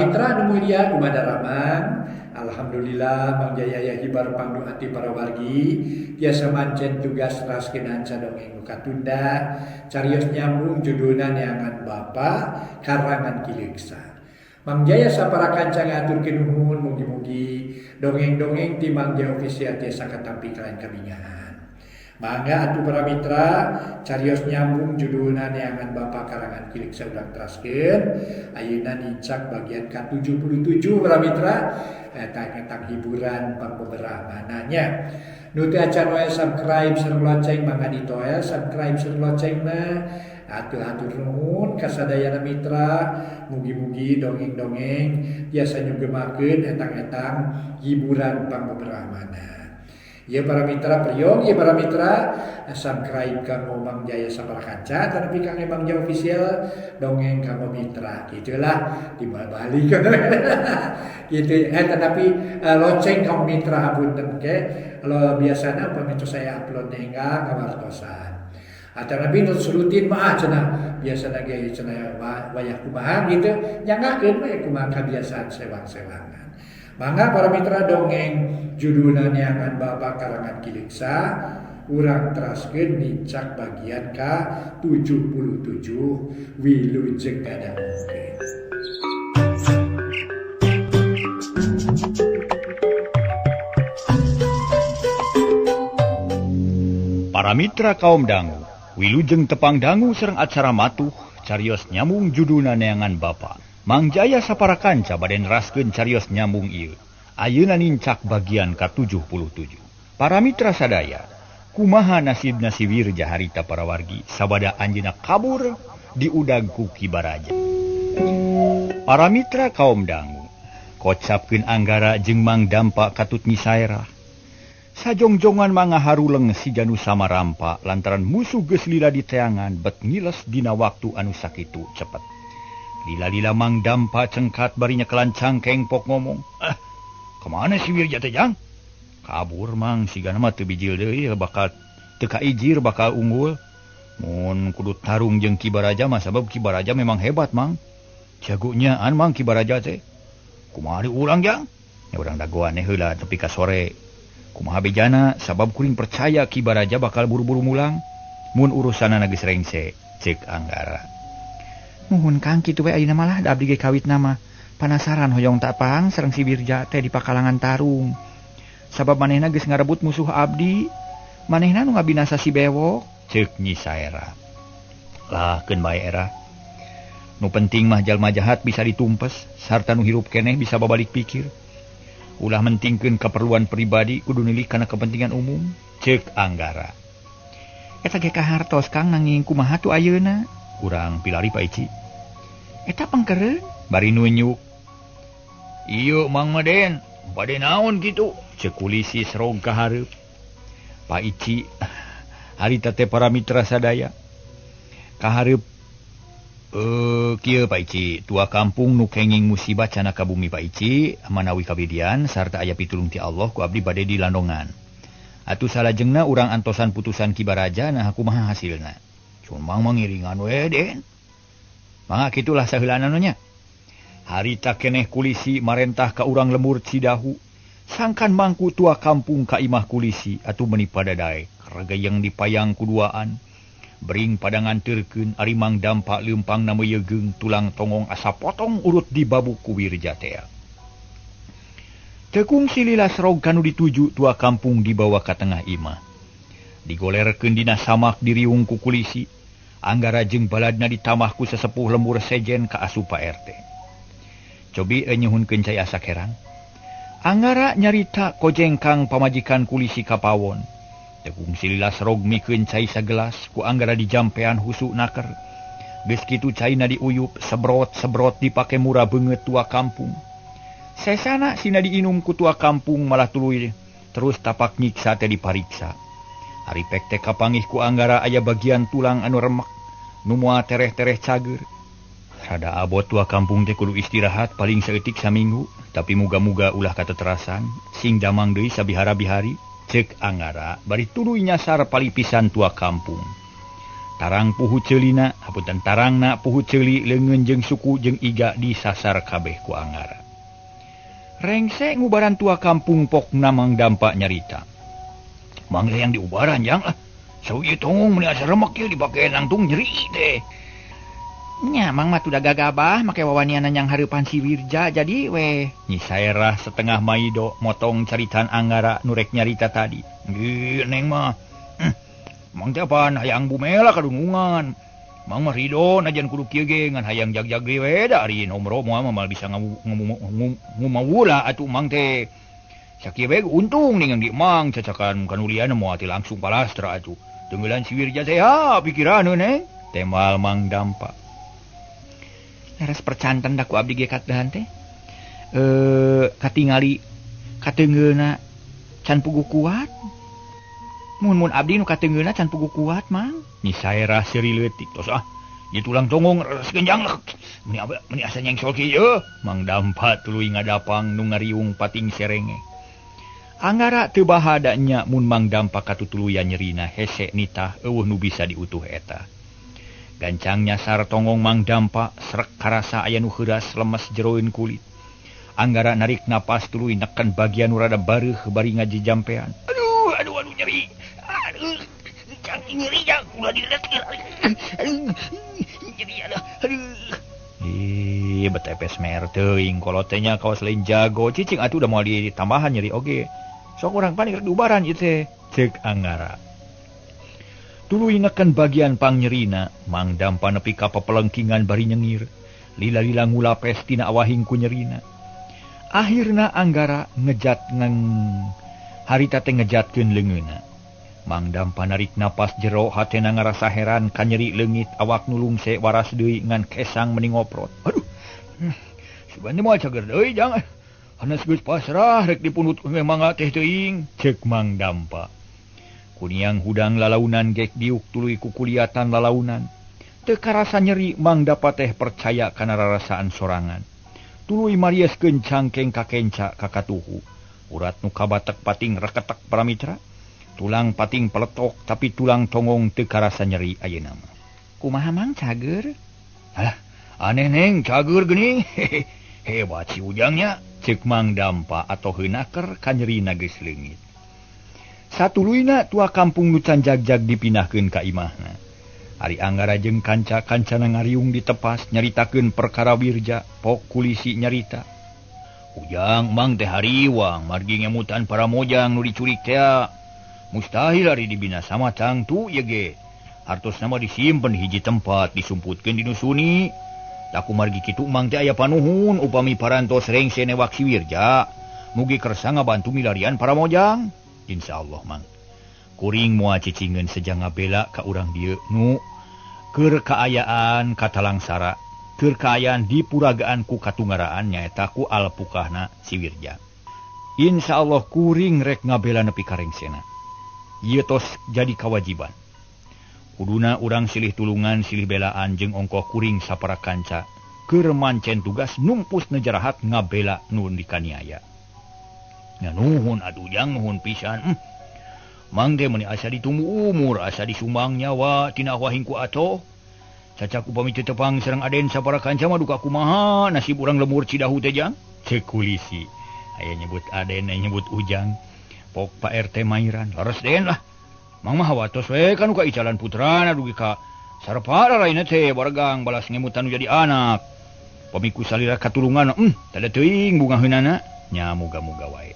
mitra nu mulia kumada ramang. Alhamdulillah Mang Jaya hibar pangdu ati para wargi tiasa mancen tugas raskeun sadongeng nu katunda carios nyambung judulna neangan Bapa karangan Kileuksa. Mang Jaya sapara kanca ngaturkeun nuhun mugi-mugi dongeng-dongeng ti Mang Jaya official tiasa katampi kalayan kabingahan. Mangga atuh para mitra carios nyambung judulna neangan Bapa karangan Kileuksa urang teraskeun ayeuna nincak bagian ke-77 para mitra tentang hiburan pemberahmananya. Nu teu acan wae subscribe sareng lonceng mangga ditoel subscribe sareng loncengna. Atur nuhun ka sadayana mitra mugi-mugi dongeng-dongeng tiasa nyugemakeun etang-etang hiburan pemberahmanan. Ya para mitra priong, ya para mitra subscribe kanggo Mang Jaya sapara kanca tapi kangge Mang Jaya official dongeng kanggo mitra gitulah dibalik gitu tapi lonceng kanggo mitra hapunten ke kalau biasanya pamitu saya upload nengga ngawartosan atau nabi nu rutin mah cenah biasana ge cenah wayah kumaha gitu nyangakeun we kumaha kabiasaan sewang-sewangan. Mangga para mitra dongeng judulna neangan Bapa karangan Kileuksa urang teraskeun nincak bagian ke-77 wilujeng gadangkeun. Para mitra kaum dangu wilujeng tepang dangu sareng acara matuh carios nyambung judulna neangan Bapa. Mang Jaya sapara kanca bade neraskeun carios nyambung ieu. Ayeuna nincak bagian ke-77. Para mitra sadaya, kumaha nasibna si Wirja harita para wargi sabada anjeunna kabur di udag ku Ki Baraja. Para mitra kaum dangu, kocapkeun Anggara jeung Mang Dampa katut nyisaerah. Sajongjongan mangga haruleng si Janu Samarampa lantaran musuh geus lila di teangan bet ngiles dina waktu anu sakitu cepet. Lila-lila Mang Dampa cengkat barinya kelancang kengpok ngomong, kemana si Wirja teh jang? Kabur mang sigana mah teu bijil deui bakal teu kaijir bakal unggul. Mun kudu tarung jeung Ki Baraja mah sabab Ki Baraja memang hebat mang. Jagonyaan mang Ki Baraja teh. Kumaha di urang jang? Ya urang dagoan heula tepi ka sore. Kumaha bejana sabab kuring percaya Ki Baraja bakal buru-buru mulang. Mun urusanna geus rengse, ceuk Anggara. Nuhun Kang kitu we ayeuna malah da abdi ge kawitna mah. Panasaran hoyong tak pang sareng si Wirja teh di pakalangan tarung. Sabab manehna geus ngarebut musuh abdi, manehna nu ngabinasa si bewok, ceuk Nyi Saera. Lah keun bae era. Nu penting mah jalma jahat bisa ditumpes, sarta nu hirup keneh bisa babalik pikir. Ulah mentingkeun keperluan pribadi kudu nilih kana kepentingan umum, ceuk Anggara. Eta ge kahartos Kang nanging kumaha tu ayeuna? Urang pilari Pak Ici. Eta pangkeureun bari nunjuk. Iyo Mang Maden, bade naon kitu? Ceuk kulisi serog ka hareup. Pak Ici, harita teh para mitra sadaya. Ka hareup kieu Pak Ici, tua kampung nu kenging musibah cana ka bumi Pak Ici, manawi kabidian sarta aya pitulung ti Allah ku abdi bade dilandongan. Atuh salajengna urang antosan putusan Ki Baraja nah kumaha hasilna? Cuma mangiringan we den. Mangga kitulah saheulana nya. Harita keneh kulisi marentah ka urang lembur Cidahu. Sangkan mangku tua kampung ka imah kulisi atuh meuni padadae regayeng dipayang kuduaan. Bering pada nganterkeun ari Mang Dampa leumpang na meyegeung tulang tongong asa potong urut di babuk ku Wirja teh. Tekung silila serog kanu dituju tua kampung dibawa ka tengah imah. Digolerkeun dina samak diriung ku kulisi. Anggara jeung baladna ditamah ku sesepuh lembur sejen ka asup Pak RT. Cobi nyuhunkeun cai asa kerang. Anggara nyarita kojengkang pamajikan kulisi kapawon. Tekung silila serog mikeun cai sagelas ku Anggara dijampean husu naker. Geus kitu caina diuyup sebrot-sebrot dipake murah beungeut tua kampung. Sesana sina diinum ku tua kampung malah tuluy terus tapak nyiksa teh dipariksa. Ari pek teh kapangih ku Anggara aya bagian tulang anu remek nu moal tereh-tereh cager. Rada abot tua kampung teh kudu istirahat paling saeutik saminggu, tapi muga-muga ulah kateterasan sing damang deui sabihara-bihari, ceuk Anggara bari tuluy nyasar palipisan tua kampung. Tarang puhu celina, hapunten tarangna puhu celi leungeun jeung suku jeung iga disasar kabeh ku Anggara. Rengse ngubaran tua kampung pokna Mang Dampa nyarita. Mang yang diubaran jang lah. Sauieu tongong meuli asa remek ieu dipake nangtung nyeri teh. Nya Mang mah tuh gagabah make wawanianan yang hareupan si Wirja jadi we. Nyi Saerah setengah maido motong caritan Anggara nurek nyarita tadi. Nggih neng mah. Mang teh apaan hayang bumela kadunungan. Mang mah ridho najan kudu kieu ge ngan hayang jag-jag ge we da ari nomro moal mah bisa ngumawula atuh Mang teh. Sakieu we untung ningan di Mang cacakan kanulian moal teh langsung palastra atuh. Tenggelan si Wirja teh pikiran neng. Temal Mang Dampa. Laras percanten da ku abdi ge kadahan teh. Katingali kateungeuna can puguh kuat. Mun abdi nu kateungeuna can puguh kuat Mang. Nyi Saerah seuri leutik tos ieu tulang tongong segenjang meni asa nyengsol kieu. Mang Dampa tuluy ngadapang nu ngariung pating serenge. Anggara teu bahada nya mun Mang Dampa katutuluyan nyerina hese nitah eueuh nu bisa diutuh eta. Gancang nyasar tongong Mang Dampa srek karasa aya nu heuras lemes jeroeun kulit. Anggara narik napas tuluy neken bagian nu rada bareuh bari ngajejampean. Aduh nyeri. Aduh nyeri jang ulah dilet. Nyeri aduh. Betepes mer teuing kolot teh nya kaos lain jago cicing atuh udah moal ditambahan nyeri oge. Sok urang panik rek diubaran ieu teh ceuk Anggara. Tuluy neken bagian pangnyerina, Mang Dampa nepi ka papelengkingan bari nyengir. Lila-lila ngulapes tina awahing ku nyerina. Akhirna Anggara ngejat harita teh ngejatkeun leungeunna. Mang Dampa narik napas jero hatena ngarasa heran ka nyeri leungit awak nu lungse waras deui ngan kesang meni ngoprot. Aduh. Sebenarnya moal cager deui jang. Hanes geus pasrah rek dipunut memang teh teuing ceuk Mang Dampa. Kuniang hudang lalaunan gek diuk tuluy kukuliatan lalaunan. Teu karasa nyeri Mang Dampa teh percaya kana rarasaan sorangan. Tuluy marieskeun cangkeng ka kenca ka katuhu. Urat nu kabatek pating reketek paramitra. Tulang pating peletok tapi tulang tongong teu karasa nyeri ayeuna mah. Kumaha Mang cager? Alah, aneh neng cager geuning. Hebat si ujangnya, ceuk Mang Dampa atau heunaker ka nyerina geus leungit. Satuluyna tua kampung nu can jag-jag dipindahkeun ka imahna. Ari Anggara jeung kanca-kancana ngariung ditepas nyaritakeun perkara Wirja, pok kulisi nyarita. Ujang Mang teh hariwang margi ngemutan para mojang nu diculik teh. Mustahil ari dibinasa mah cangtu ieu ge. Hartosna mah disimpen hiji tempat disumputkeun dinu suni. Taku margi kitu Mang teh aya panuhun upami parantos rengse newak si Wirja. Mugi kersa ngabantu milarian para mojang. Insyaallah Mang. Kuring moal cicingeun seja ngabela ka urang dieu nu keur kaayaan katalangsara, keur kaayaan dipuragaan ku katunggaraan nyaeta ku alpukahna si Wirja. Insyaallah kuring rek ngabela nepi ka rengsena. Ieu tos jadi kawajiban. Kuduna urang silih tulungan silih belaan jeung ongkoh kuring sapara kanca keur mancen tugas numpus nejarahat ngabela nu dikaniaya. Nya nuhun atuh jang nuhun pisan. Mang teh meuni asa ditunggu umur asa disumbang nyawa tina wahing ku atoh. Cacak upami teu tepang sareng aden sapara kanca mah duka kumaha nasib urang lemur Cidahu teh jang. Ceuk kulisi. Aya nyebut aden aya nyebut ujang. Pok Pak RT Mairan laras den lah. Mang mah watos we kan ka icalan putrana dugi ka sarepara lainna teh baregang balas ngemutan nu jadi anak. Pamiku salira katulungan tada teuing bunga heunana nya muga-muga wae.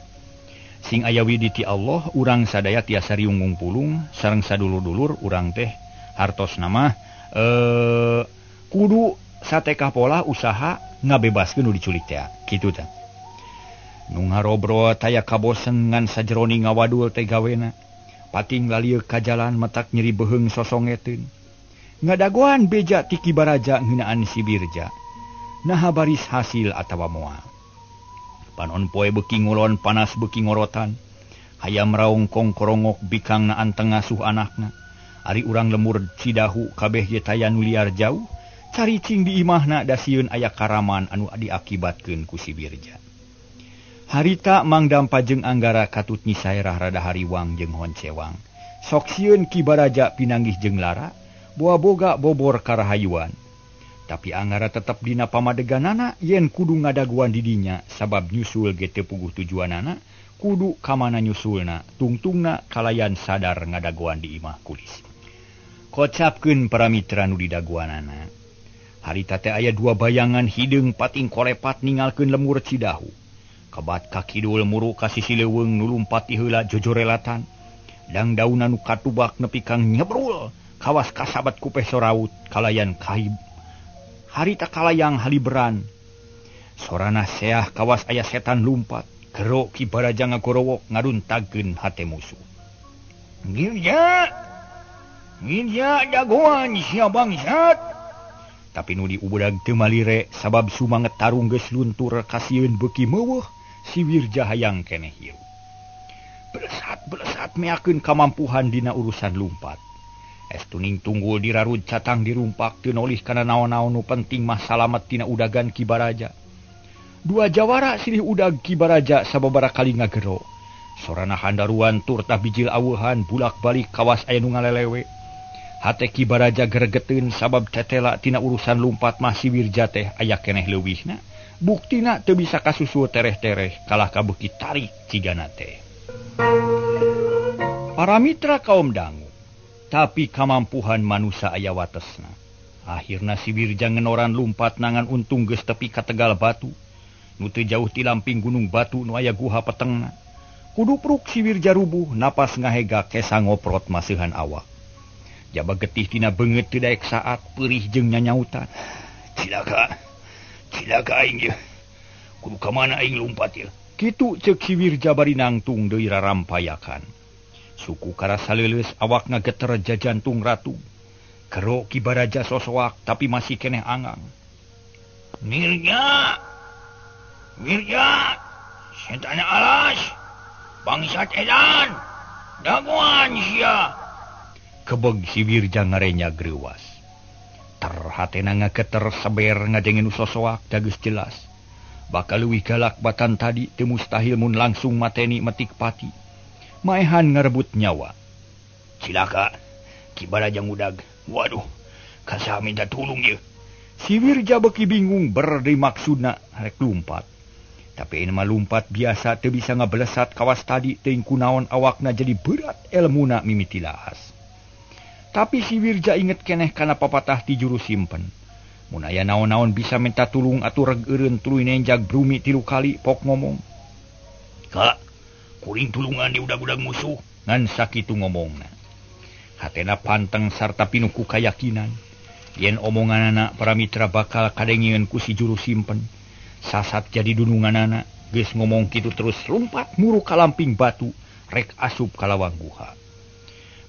Sing aya widi ti Allah urang sadaya tiasa riung pulung sareng sadulur-dulur urang teh hartosna mah kudu satekah pola usaha ngabebaskeun nu diculik teh kitu teh. Nu ngarobrol taya kabosen ngan sajeroni ngawadul teh gawena. Pating lalieu ka jalan metak nyeri beheung sosongeteun. Ngadagoan beja ti Kibaraja ngeunaan si Wirja. Naha baris hasil atawa moal. Panon poe beuki ngulon panas beuki ngorotan. Hayam raung kongkorongok bikangna anteng ngasuh anakna. Ari urang lemur Cidahu kabeh ye taya nu liar jauh. Caricing di imahna da sieun aya karaman anu diakibatkeun ku si Wirja. Harita Mang Dampa jeung Anggara katut Nyi Saerah rada hariwang jeung honcewang. Sok sieun Kibaraja pinanggih jeung lara. Boa boga bobor karahayuan. Tapi angara tetap dina pamadeganana yen kudu ngadaguan didinya sabab nyusul ge teu puguh tujuanana kudu kamana nyusulna tungtungna kalayan sadar ngadaguan di imah kulis. Kocapkeun para mitra nu didaguanana. Harita teh aya 2 bayangan hideung pating kolepat ningalkeun lemur Cidahu. Kebat ka kidul muru ka sisi leuweung nu lumpat ti heula jojorelatan. Dang dauna nu katubak nepi kang nyebrul kawas kasabat ku peso raut kalayan kahib. Harita kalayang haliberan. Sorana seah kawas aya setan lumpat. Gero Ki Baraja ngagorowok ngaruntagkeun hate musuh. Ngirja jagoan sia bangsat. Tapi nu diubudag teu malire sabab sumanget tarung geus luntur kasieun beuki meuweuh si Wirja hayang keneh hirup. Belesat meakeun kamampuhan dina urusan lumpat. Estuning tunggul dirarud catang dirumpak teu nolih kana naon-naon nu penting mah salamet tina udagan Ki Baraja. 2 jawara silih udag Ki Baraja sababaraha kali ngagero. Sorana handaruan tur tah bijil aweuhan bulak-balik kawas aya nu ngalelewe. Hate Ki Baraja gregeteun sabab tetela tina urusan lumpat mah si Wirja teh aya keneh leuwihna. Buktina teu bisa kasusul tereh-tereh kalah ka beuki tarik cigana teh. Para mitra kaum dangu. Tapi kamampuhan manusia aya watesna. Akhirna si Wirja ngenoran lumpat nangan untung geus tepi ka tegal batu. Nu teu jauh ti lamping gunung batu nu aya guha petengna. Kudu pruk si Wirja rubuh napas ngahega kesa ngoprot maseuhan awak. Jaba getih tina beungeut teu daek saat peurih jeung nyanyautan. Cilaka aing ye. Kudu ka mana aing lumpat ye? Kitu ceuk si Wirja bari nangtung deui rarampayakan. Suku karasa leuleus awak ngageter jajantung ratu. Gero Ki Baraja sosoak tapi masih keneh angang. Wirja, setan alas, bangsat edan, daguan sia. Kebeg si Wirja ngarenya greuwas. Terhatena ngageter seber ngadengin sosoak dageus jelas. Bakal leuwih galak batan tadi teu mustahil mun langsung mateni metik pati. Maehan ngarebut nyawa. Cilaka, Ki Baraja ngudag. Waduh, kasaha minta tulung ye. Si Wirja beuki bingung berde maksudna rek lumpat. Tapi ini mah lumpat biasa teu bisa ngabelesat kawas tadi teuing kunaon awakna jadi berat elmuna mimiti laas. Tapi si Wirja inget keneh kana papatah ti juru simpen. Mun aya naon-naon bisa minta tulung atuh reg eureun tuluy nenjag brumi 3 kali pok ngomong. Kak, kuring tulungan di udag-udag musuh, ngan sakitu ngomongna. Hatena panteng sarta pinuh ku kayakinan, yen omonganana para mitra bakal kadengieun ku si juru simpen. Sasat jadi dununganana, geus ngomong kitu terus lumpat muru ka lamping batu, rek asup ka lawang guha.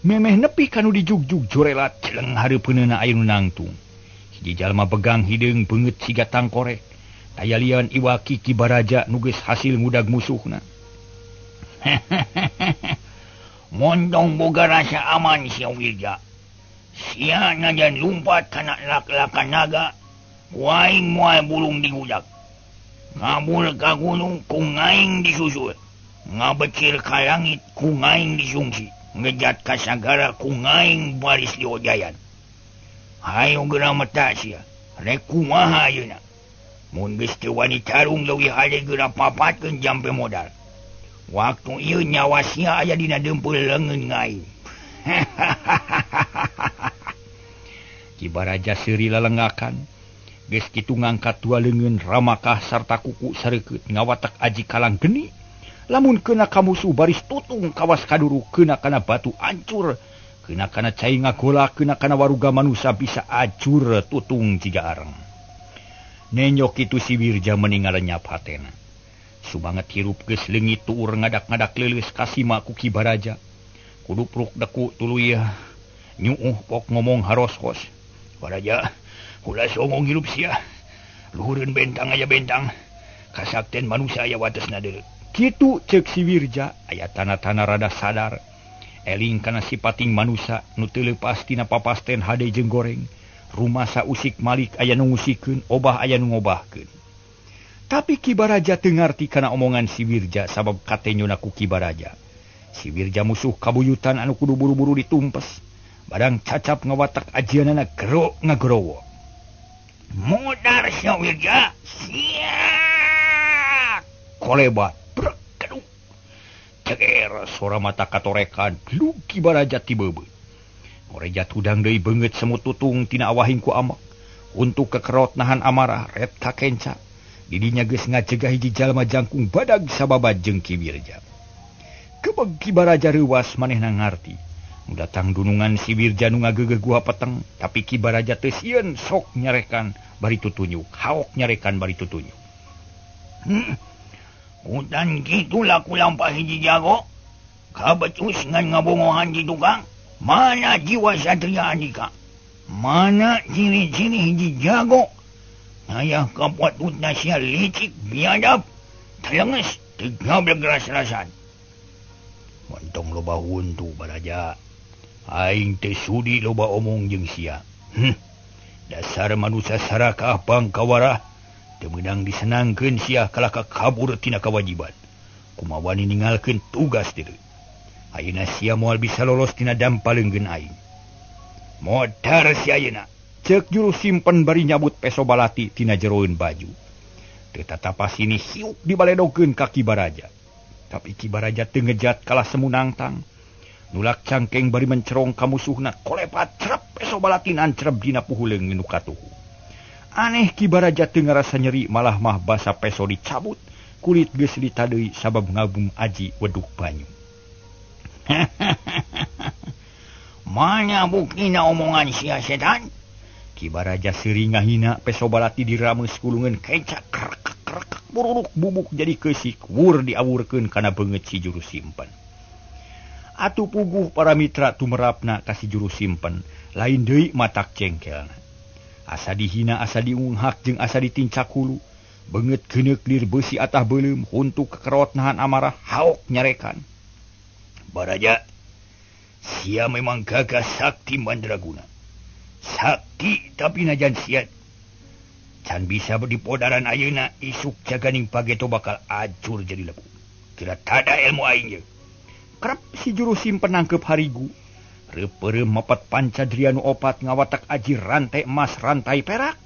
Memeh nepi kanu dijugjug jorelat celeng hareupeunna aya nu nangtung. Hiji jalma begang hideung beungeut siga tangkorek, daya lian iwaki Ki Baraja nu geus hasil ngudag musuhna. Mondong boga rasa aman sia Wirja. Sia najan lumpat kana lak-lakan naga, waing moal bulung digudak. Ngabul ka gunung ku ngaing disusul. Ngabecir ka langit ku ngaing disungsi. Ngejat ka sagara ku ngaing baris diojayan. Hayo geura meta sia, rek kumaha ayeuna. Mun geus teu wani tarung leuwih hade geura papatkeun jampe modal. Waktu ieu nyawa sia aya dina deumpul leungeun ngaing. Ki Baraja seuri lalengakan. Geus kitu ngangkat 2 leungeun ramakah sarta kuku sareukeut ngawatek aji kalang geni. Lamun keuna ka musuh baris tutung kawas kaduru keuna kana batu ancur. Keuna kana cai ngagola keuna kana waruga manusia bisa acur tutung jiga areng. Nenyok kitu si Wirja meninggal lenyap hatena. Subanget hirup geus leungit tuur ngadak-ngadak leuleus kasima ku Ki Baraja. Kudu pruk deku tuluy nyuuh pok ngomong haroskos. Baraja, ulah songong hirup sia. Luhureun bentang aya bentang. Kasakten manusia aya watesna deuleu. Kitu ceuk si Wirja aya tana-tana rada sadar. Eling kana sipating manusia nu teu leupas tina papasten hade jeung goreng. Rumasa usik malik aya nu ngusikeun, obah aya nu ngobahkeun. Tapi Ki Baraja teu ngarti kana omongan si Wirja sabab katenyona ku Ki Baraja. Si Wirja musuh kabuyutan anu kudu buru-buru ditumpes. Barang cacap ngawatak ajianana gero ngagerowo. Modar sia Wirja. Siak. Kolebat. Brek keduk. Ceger suara mata katorekan. Lu Ki Baraja tibeubeut. Orejat hudang deui beungeut semut tutung tina awahing ku amek. Untuk kekerot nahan amarah ret kakenca. Didinya geus ngacegah hiji jalma jangkung badag sababad jeung Ki Wirja. Kebeg Ki Baraja reuwas manehna ngarti. Datang dunungan si Wirja nu ngagegeh gua peteng, tapi Ki Baraja teu sieun sok nyarekan bari tutunyuk, haok nyarekan bari tutunyuk. Hutan kitu laku lampah hiji jago, kabecus ngan ngabongohan di tukang, mana jiwa Satria Andika, mana ciri-ciri hiji jago, ayah kapuat utna sia licik biadab, telenges teu begeras rasan. Montong loba huntu Baraja. Aing teh sudi loba omong jeung sia. Dasar manusia sarakah bangkawarah teu meunang disenangkeun sia kalaka kabur tina kewajiban. Kumaha ningalkeun tugas deui. Ayeuna sia moal bisa lolos tina dampaleungkeun aing. Modar si ayeuna. Ceuk juru simpen bari nyabut peso balati tina jeroeun baju. Teu tatapasini hiuk dibaledogkeun ka Ki Baraja. Tapi Ki Baraja teu ngejat kalah semunang tang. Nulak cangkeng bari mencerong ka musuhna kolepat cerep peso balatin ancrep dina puhuleung nu katuhu. Aneh Ki Baraja teu ngarasa nyeri malah mah basa peso dicabut kulit geus ditadeui sabab ngabung aji weduk banyu. Mana buktina omongan sia setan? Ki Baraja seuring ngahina peso balati dirameus kulungan kencak krek buruk bubuk jadi keusik wur diawurkeun kana beungeut si juru simpen. Atuh puguh para mitra tumerapna ka si juru simpen, lain deui matak cengkelna. Asa dihina, asa diunghak jeung asa ditincak hulu, beungeut geuneuk lir beusi atah beuleum huntuk kekerot nahan amarah haok nyarekan. Baraja, sia memang gagah sakti mandraguna. Sakti tapi najan sia can bisa dipodaran ayeuna isuk jaganing pageto bakal acur jadi lebu. Kira tada ilmu aing ye. Kerap si juru simpen nangkep harigu. Repeureum mepet pancadrianu opat ngawatak aji rantai emas rantai perak.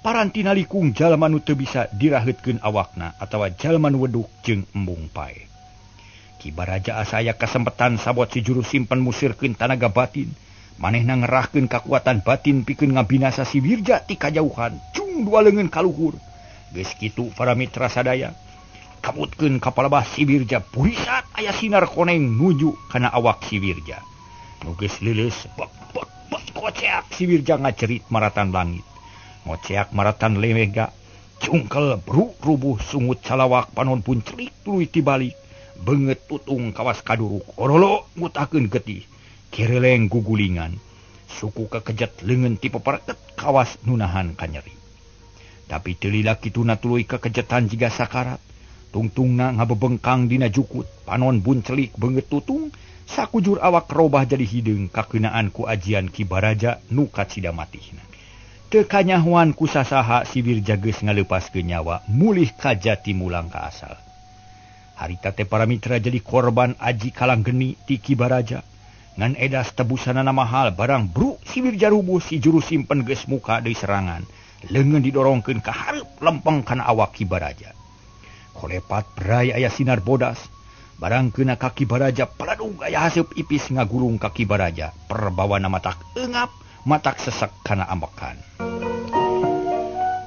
Parantina likung jalma nu teu bisa diraheutkeun awakna atawa jalma nu weduk jeung embung pae. Ki Baraja asa aya kasempetan sabot si juru simpen musirkeun tanaga batin. Manehna ngerahkeun kakuatan batin pikeun ngabinasa si Wirja ti kajauhan. Cung dua leungeun kaluhur. Geus kitu para mitra sadaya. Kabutkeun kapalabah si Wirja burisat aya sinar koneng nuju kana awak si Wirja. Nu geus leuleus bek koceak si Wirja ngacerit maratan langit. Ngoceak maratan lemega, cungkel bruk rubuh sungut salawak panon pun celik tuluy tibalik. Beungeut tutung kawas kaduruk orolo ngutakeun getih. Kireleng gugulingan. Suku kekejet leungeun ti pepereket kawas nunahan kanyeri. Tapi teu lila kituna tuluy kekejetan jiga sakarat. Tungtungna ngabebengkang dina jukut, panon buncelik beungeut tutung, sakujur awak robah jadi hideung kakeunaan ku ajian Ki Baraja nu kacida matihna. Teu kanyahoan ku sasaha si Wirja geus ngaleupaskeun nyawa, mulih ka jati mulang ka asal. Harita teh para mitra jadi korban aji kalanggeni ti Ki Baraja. Ngan edas tebusanana mahal barang bruk si Wirja rubuh si juru simpen geus muka deui serangan. Leungeun didorongkeun ka hareup lempeng kana awak Ki Baraja. Kolepat berai aya sinar bodas. Barang keuna kaki Baraja peladung aya haseup ipis ngagulung kaki Baraja. Perbawana matak eungap, matak sesek kana ambekan.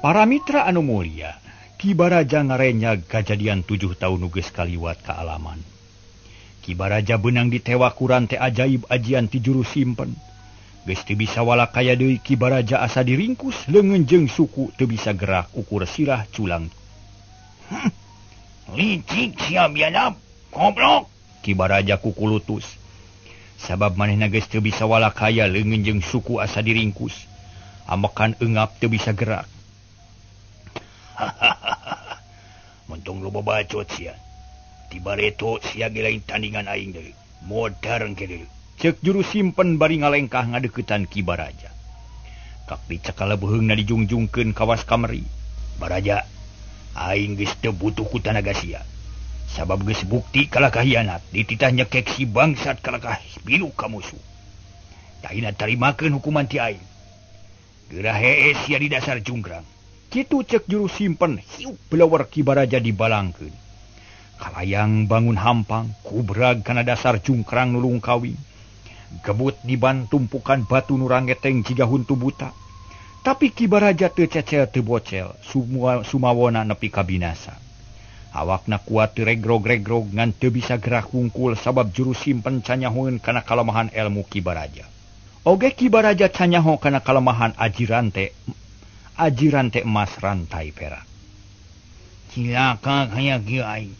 Para mitra anu mulia, Ki Baraja ngarenya kajadian 7 tahun nu geus kaliwat ka alaman. Ki Baraja beunang ditewa ku rante ajaib ajian ti juru simpen. Geus teu bisa walakaya deui Ki Baraja asa diringkus leungeun jeung suku teu bisa gerak ukur sirah culang. Licik sia biadab, goblok. Ki Baraja kukulutus. Sabab manehna geus teu bisa walakaya leungeun jeung suku asa diringkus. Ambekan eungap teu bisa gerak. Montong loba bacot sia. Tibareto sia ge lain tandingan aing deui. Modar engke deui. Ceuk juru simpen bari ngalengkah ngadeuketan Ki Baraja. Kak dicakala beheungna dijungjungkeun kawas kameri. Baraja, aing geus teu butuh ku tanaga sia. Sabab geus bukti kalakah hianat dititah nyekek si bangsat kalakah bilu ka musuh. Taina tarimakeun hukuman ti aing. Geurah hees sia di dasar junggrang. Kitu cek juru simpen hiup belawar Ki Baraja dibalangkeun. Kalayang bangun hampang kubrag kana dasar jungkrang nulung kawing. Gebut diban tumpukan batu nuranggeteng jiga huntu buta. Tapi Ki Baraja teu cecel teu bocel, sumawona nepi ka binasa. Awakna kuat teu regrog-regrog ngan teu bisa gerak wungkul sabab juru simpen canyahoeun kana kalemahan ilmu Ki Baraja. Oge Ki Baraja canyaho kana kalemahan ajirante emas rantai perak. Cilaka kaya kieu aing.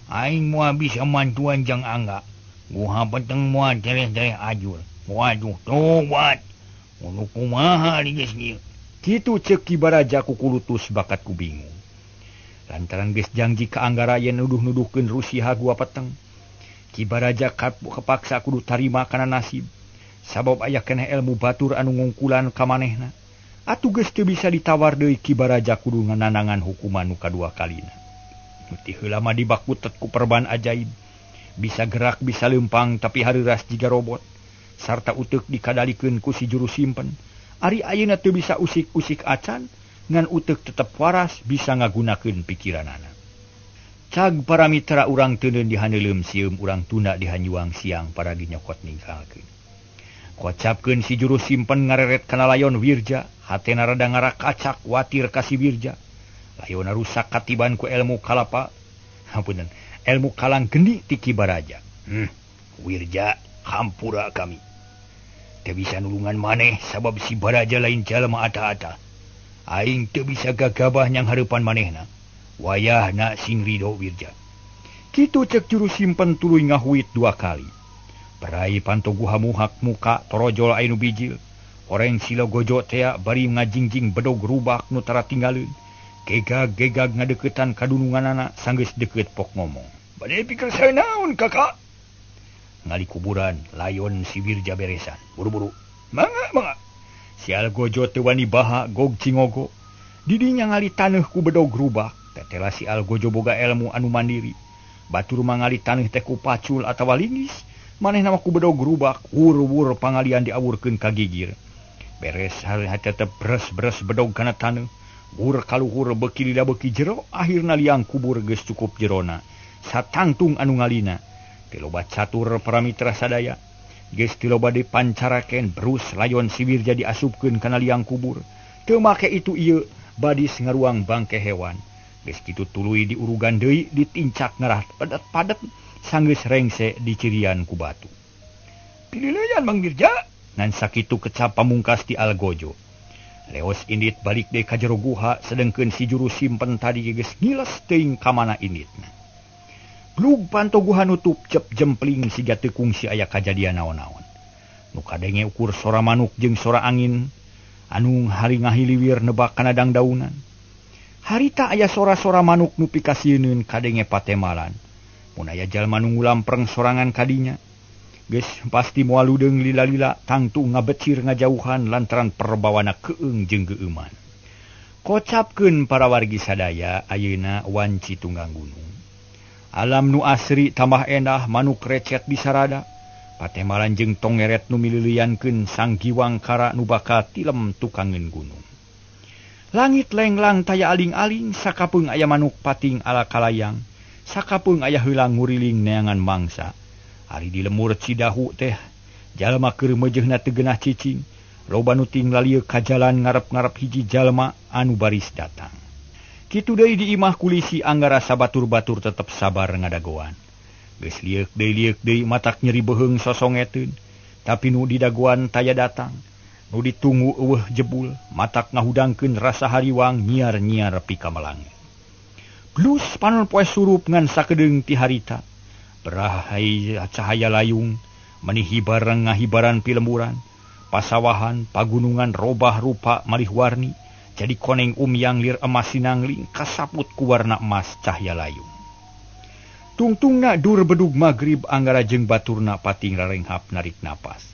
Aing moal bisa mantuan jang angga. Guha peteng moal cereh-cereh ajur. Waduh, tobat. Unu kumaha di geus ieu. Kitu ceuk Ki Baraja ku kulutus bakat ku bingung. Lantaran geus janji ka Anggara yen nuduh-nuduhkeun Rusiha gua peteng. Ki Baraja kepaksa kudu tarima kana nasib. Sabab aya keneh ilmu batur anu ngungkulan ka manehna. Atuh geus teu bisa ditawar deui Ki Baraja kudu ngananangan hukuman nu kadua kalina. Ti heula mah dibakutet ku perban ajaib. Bisa gerak, bisa leumpang, tapi hareuras jiga robot. Sarta uteuk dikadalikeun ku si juru simpen. Ari ayeuna teu bisa usik-usik acan, ngan uteuk tetep waras bisa ngagunakeun pikiranana. Cag para mitra urang teuneun dihaneuleum sieum urang tunda dihanyuang siang para dinyokot ninggalkeun. Kocapkeun si juru simpen ngareret kana layon Wirja, hatena rada ngarak-acak watir ka si Wirja. Layona rusak katiban ku ilmu kalapa. Hampunan, ilmu kalang geni ti Ki Baraja. Wirja, hampura kami. Teu bisa nulungan maneh sabab si Baraja lain jalma ata-ata. Aing teu bisa gagabah nyang hareupan manehna. Wayahna sing ridho Wirja. Kitu cek juru simpen tuluy ngahuit 2 kali. Perai pantogu hamuhak muka torojol ainu bijil. Oreng silo gojo tea bari ngajingjing bedog rubak nu tara tinggalin. Gegag-gegag ngadeketan kadununganana sanggeus deket pok ngomong. Bade pikir saya naon kakak? Ngali kuburan layon si Wirja beresan. Buru-buru. Mangga. Sial gojo teu wani baha gog cingogo. Didinya ngali taneuh ku bedog rubak. Tetela si al gojo boga ilmu anu mandiri. Batur mangali taneuh teh ku pacul atawa lingis. Manehna mah ku bedog rubak. Wur-wur pangalian diawurkeun ka gigir. Beres hal tetep beres-beres bedog kana taneuh. Wur kaluhur beki lida beki jero, akhirna liang kubur geus cukup jerona. Satangtung anu ngalina. Tiloba catur para mitra sadaya. Geus tiloba dipancaraken berus layon si Wirja diasupkeun kana liang kubur. Teu make itu ieu badis ngaruang bangke hewan. Geus kitu tuluy diurugan deui ditincak ngarah padet-padet sanggeus rengse dicirian ku batu. Pilileuyan Mang Wirja, nan sakitu kecap pamungkas ti Algojo. Leos indit balik deui ka jero guha sedengkeun si juru simpen tadi geus ngiles teuing ka mana inditna. Glug panto guha nutup cep jempling siga teu kungsi aya kajadian naon-naon. Nu kadenge ukur sora manuk jeung sora angin anu haringahiliwir nebak kana dangdaunan. Harita aya sora-sora manuk nu pikasieun kadenge patemalan. Mun aya jalma nu ngulampreng sorangan kadinya. Geus pasti moal ludeung lila-lila tangtu ngabecir ngajauhan lantaran perbawana keung jeung geueuman. Kocapkeun para wargi sadaya ayeuna wanci tunggang gunung. Alam nu asri tambah endah manuk recet disarada. Patemalan jeung tongeret nu mililiankeun sang giwang kara nu bakal tilem tukangeun gunung. Langit lenglang taya aling-aling sakapeung aya manuk pating ala kalayang. Sakapeung aya heulang nguriling neangan mangsa. Ari di lemur Cidahu teh jalma keur meujeuhna teu geunah cicing. Loba nu tinggal ieu ka jalan ngarep-ngarep hiji jalma anu baris datang. Kitu deui di imah kulisi Anggara sabatur-batur tetep sabar ngadagoan. Geus liek deui matak nyeri beheung sosongeteun. Tapi nu didagoan taya datang. Nu ditunggu eueuh jebul, matak ngahudangkeun rasa hariwang nyiar-nyiar pika melangi. Glus panon poe surup ngan sakedeung ti harita. Berahay cahaya layung, menihibar ngahibaran pilemburan, pasawahan, pagunungan robah rupa malih warni, jadi koneng umyang lir emas sinangling kasaput ku warna emas cahaya layung. Tungtungna dur bedug magrib Anggara jeung baturna pating rarenghap narik napas.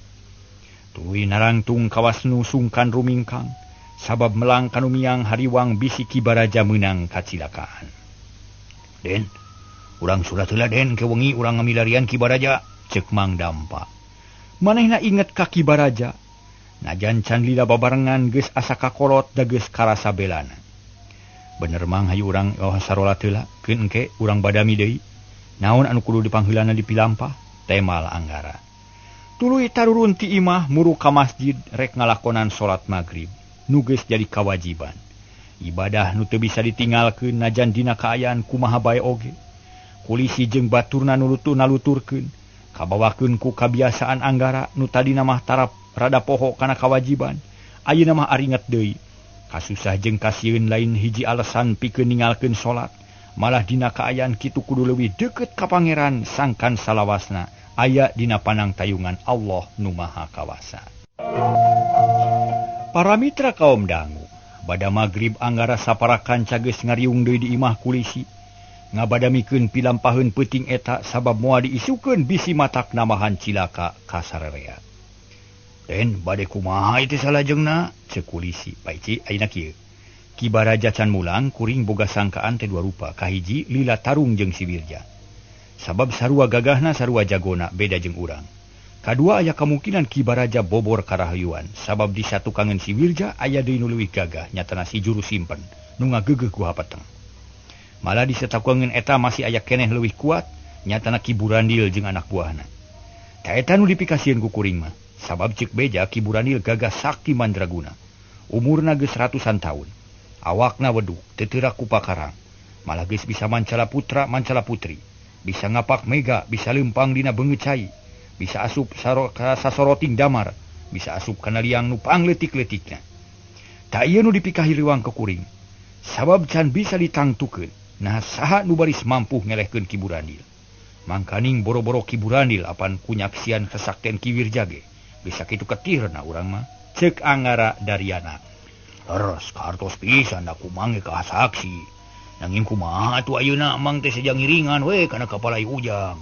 Tuluy narangtung kawas nu sungkan rumingkang, sabab melang kanu miang hariwang bisi Ki Baraja meunang kacilakaan. Den, urang surat heula den ke wengi urang ngamilarian Ki Baraja, ceuk Mang Dampa. Manehna inget kaki baraja. Najan can lila babarengan geus asa kakolot da geus karasa belana. Bener mang hayu urang sarolat heula, keun engke urang badami deui. Naon anu kudu dipangheulana di pilampah? Temal Anggara. Tuluy tarurun ti imah muru ka masjid rek ngalakonan salat magrib. Nu geus jadi kawajiban. Ibadah nu teu bisa ditinggalkeun najan dina kaayaan kumaha bae oge. Kulisi jeung baturna naluturkeun, kabawakeun ku kabiasaan Anggara nu tadina mah tarap rada poho kana kawajiban, ayeuna mah aringet deui. Kasusah jeung kasieun lain hiji alasan pikeun ninggalkeun salat, malah dina kaayaan kitu kudu leuwih deukeut ka Pangeran sangkan salawasna aya dina panang tayungan Allah nu Maha Kawasa. Para mitra kaum dangu, bada magrib Anggara sapara kanca geus ngariung deui di imah kulisi. Ngabadamikeun pilampaheun peuting eta sabab moal diisukeun bisi matak namahan cilaka ka sarerea. Den bade kumaha ieu salajengna? Ceuk kulisi. Paici ayeuna kieu. Ki baraja can mulang kuring boga sangkaan teh dua rupa, kahiji lila tarung jeung si Wirja. Sabab sarua gagahna sarua jagona beda jeung urang. Kadua aya kemungkinan Ki baraja bobor karahayuan sabab di satukangan si Wirja aya deui nu leuwih gagah nyatana si juru simpen nu ngageugeuh ku hapeteng. Malah di satakuangan eta masih aya keneh leuwih kuat nyatana Ki Burandil jeung anak buahna. Ta eta nu dipikasieun ku kuring mah, sabab ceuk beja Ki Burandil gagah sakti mandraguna. Umurna geus ratusan taun. Awakna weduk, teu teurak ku pakarang. Malah geus bisa mancala putra, mancala putri. Bisa ngapak mega, bisa leumpang dina beungeut cai. Bisa asup sasoroting damar, bisa asup kana liang nu pangleutik-leutikna. Ta ieu nu dipikahi riwang ku kuring. Sabab can bisa ditangtukeun. Nah saha nu baris mampu ngelehkeun Ki Burandil. Mangkaning boro-boro Ki Burandil apan kunyaksian kesaktian Ki Wirja ge. Bisa kitu ketirna urang mah. Ceuk Anggara Daryana. Leres kartos pisan da kumang ka saksi. Nanging kumaha atuh ayeuna amang teh sejang ngiringan we kana kapalai ujang.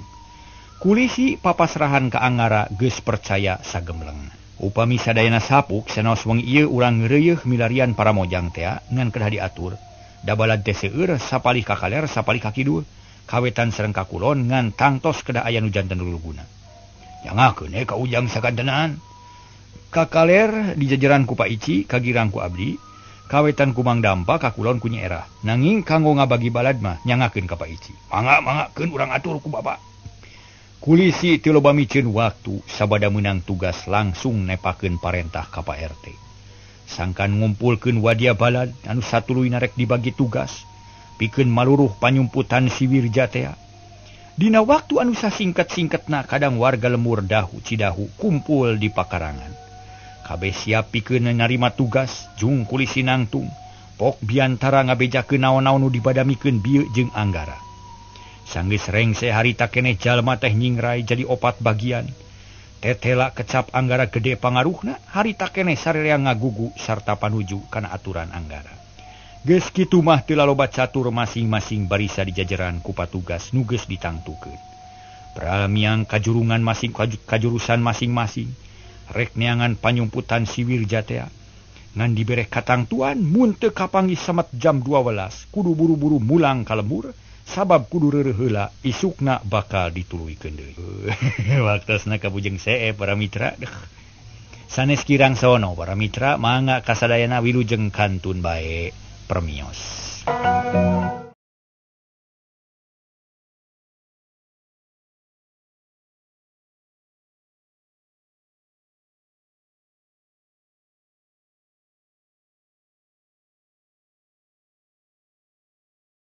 Kulisi papasrahan ka Anggara geus percaya sagemleng. Upami sadayana sapuk sanaos wengi ieu urang ngeureuyeun milarian para mojang teh ngan kedah diatur. Da balad teh seueur sapalih ka kaler sapalih ka kidul kawetan sareng ka kulon ngan tangtos kedah aya nu janten luluguna. Jangakeun ka ujang sakantenan. Ka kaler di jajaran ku Paici kagirang ku abdi, kawetan ku Mang Dampa ka kulon ku Nyi Erah. Nanging kanggo ngabagi balad mah nyangakeun ka Paici. Mangga keun urang atur ku Bapak. Kulisi teu loba mikeun waktu sabada meunang tugas langsung nepakeun parentah ka Pak RT. Sangkan ngumpulkeun wadia balad anu satuluyna rek dibagi tugas pikeun maluruh panyumputan si Wirja teh. Dina waktu anu sasingket-singketna kadang warga lemur Cidahu kumpul di pakarangan. Kabeh siap pikeun narima tugas jung kulisi nangtung pok biantara ngabejakeun naon-naon nu dibadamikeun bieu jeung Anggara. Sanggeus rengse harita keneh jalma teh nyingrai jadi opat bagian. Tetela kecap Anggara gede pangaruhna, harita keneh sarerea ngagugu sarta panuju kana aturan Anggara. Geus kitu mah teu laloba catur masing-masing barisa di jajaran ku patugas nu geus ditangtukeun. Pramiang kajurungan kajurusan masing-masing, rek neangan panyumputan si Wirja teh. Ngan dibere katangtuan mun teu kapanggih samet jam 12, kudu buru-buru mulang ka lembur. Sabab kudu reureuh heula isukna bakal dituluykeun deui. Waktosna kabujeng see para mitra. Sanes kirang sono para mitra mangga kasadayana wilujeng kantun bae permios.